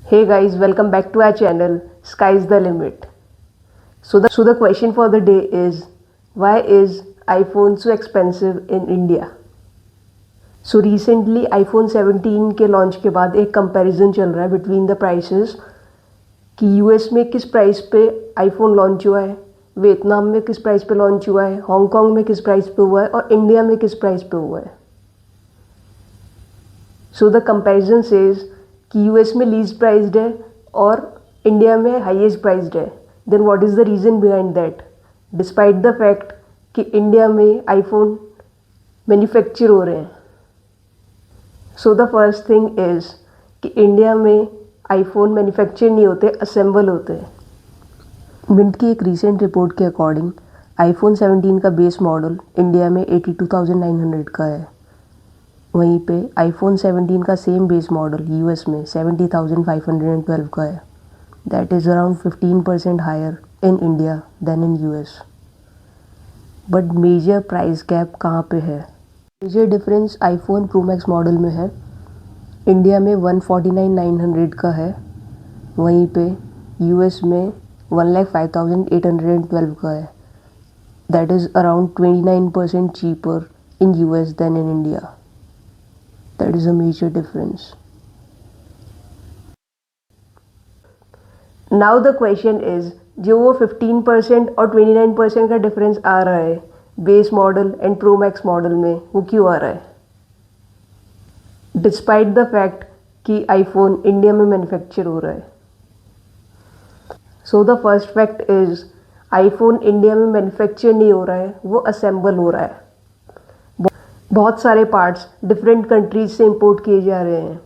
Hey guys, welcome back to our channel Sky's the Limit. So the question for the day is, why is iPhone so expensive in India? So recently iPhone 17 के launch के बाद एक comparison चल रहा है between the prices कि US में किस प्राइस पे आईफोन लॉन्च हुआ है, वियतनाम में किस प्राइस पे लॉन्च हुआ है, हांगकांग में किस प्राइस पे हुआ है और इंडिया में किस प्राइस पे हुआ है. सो द कंपैरिजन सेज कि यूएस में लीस्ट प्राइस्ड है और इंडिया में हाईएस्ट प्राइस्ड है. Then what is the reason behind that, despite the fact कि इंडिया में आईफोन मैन्युफैक्चर हो रहे हैं. So the first thing is कि इंडिया में आईफोन मैन्युफैक्चर नहीं होते, असेंबल होते हैं. मिंट की एक रीसेंट रिपोर्ट के अकॉर्डिंग आईफोन 17 का बेस मॉडल इंडिया में 82,900 का है. वहीं पे आईफोन 17 का सेम बेस मॉडल यूएस में 70,512 का है. That is around 15% higher in India than in US. But major price gap कहाँ पे है? Major difference iPhone pro max model में है. इंडिया में 149,900 का है, वहीं पे यूएस में 1,05,812 का है. That is around 29% cheaper in US than in India. That is a major difference. Now the question is, जो वो 15% और 29% का डिफरेंस आ रहा है base model and pro max model में, वो क्यों आ रहा है? डिस्पाइट द फैक्ट कि आईफोन इंडिया में मैन्युफैक्चर हो रहा है. So the first fact is, iPhone India में मैन्युफैक्चर नहीं हो रहा है, वो असेंबल हो रहा है. बहुत सारे पार्ट्स डिफरेंट कंट्रीज से इंपोर्ट किए जा रहे हैं.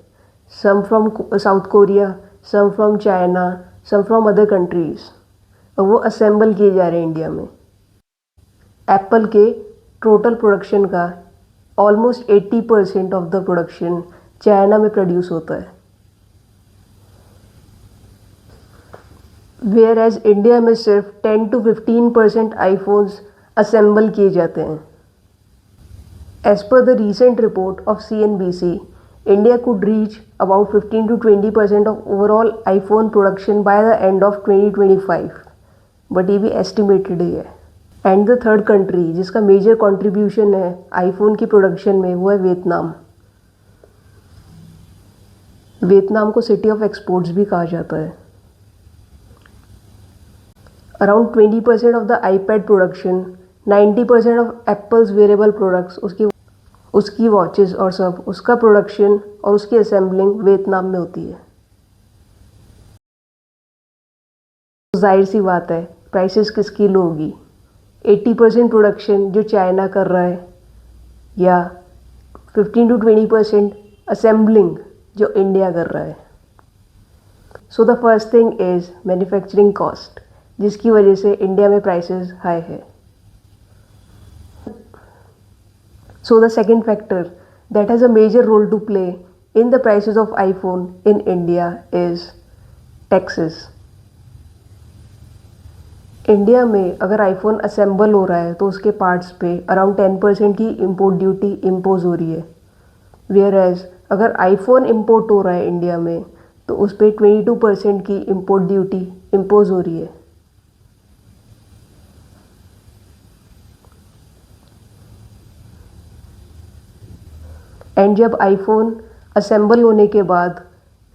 Some from South Korea, some from China, some from other countries, और वो असेंबल किए जा रहे हैं इंडिया में. एप्पल के टोटल प्रोडक्शन का almost 80% of the production China में प्रोड्यूस होता है. वेयर एज इंडिया में सिर्फ 10 to 15% आईफोन्स असेंबल किए जाते हैं. As per the recent report of CNBC, India could reach about 15 to 20% of overall iPhone production by the end of 2025. But ये भी estimated ही है. And the third country जिसका major contribution है iPhone की production में, वो है वियतनाम. वियतनाम को सिटी ऑफ एक्सपोर्ट्स भी कहा जाता है. Around 20% of the iPad production, 90% of Apple's wearable products, उसकी वॉचेस और सब, उसका प्रोडक्शन और उसकी असेंबलिंग वियतनाम में होती है. जाहिर सी बात है प्राइसेस किसकी लो होगी? 80% प्रोडक्शन जो चाइना कर रहा है, या 15 to 20% असेंबलिंग जो इंडिया कर रहा है. So the first thing is manufacturing cost, जिसकी वजह से इंडिया में प्राइसेस हाई है. So the second factor that has a major role to play in the prices of iPhone in India is taxes. India में अगर iPhone assemble हो रहा है तो उसके पार्ट्स पे अराउंड 10% की इम्पोर्ट ड्यूटी इम्पोज हो रही है. वेयर एज अगर आईफोन इम्पोर्ट हो रहा है इंडिया में तो उस पर 22% की इम्पोर्ट ड्यूटी इम्पोज हो रही है. एंड जब आईफोन असेंबल होने के बाद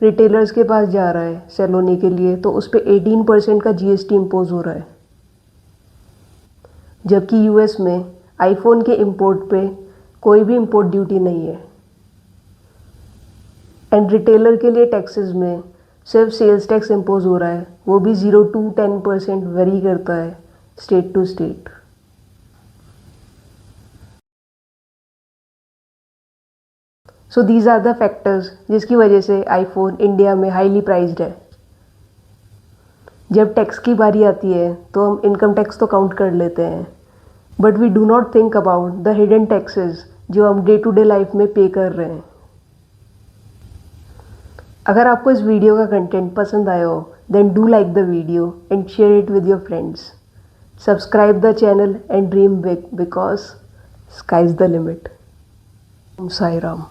रिटेलर्स के पास जा रहा है सेल होने के लिए, तो उस पर 18% का जीएसटी इम्पोज हो रहा है. जबकि यूएस में आईफोन के इंपोर्ट पे कोई भी इंपोर्ट ड्यूटी नहीं है. एंड रिटेलर के लिए टैक्सेस में सिर्फ सेल्स टैक्स इम्पोज हो रहा है, वो भी 0 to 10% वेरी करता है state to state. So these are the factors जिसकी वजह से आईफोन इंडिया में हाईली प्राइज्ड है. जब टैक्स की बारी आती है तो हम इनकम टैक्स तो काउंट कर लेते हैं, but we do not think about the hidden taxes जो हम डे टू डे लाइफ में पे कर रहे हैं. अगर आपको इस वीडियो का कंटेंट पसंद आया हो, then do like the video and share it with your friends. Subscribe the channel and dream big, because sky is the limit. Sai Ram.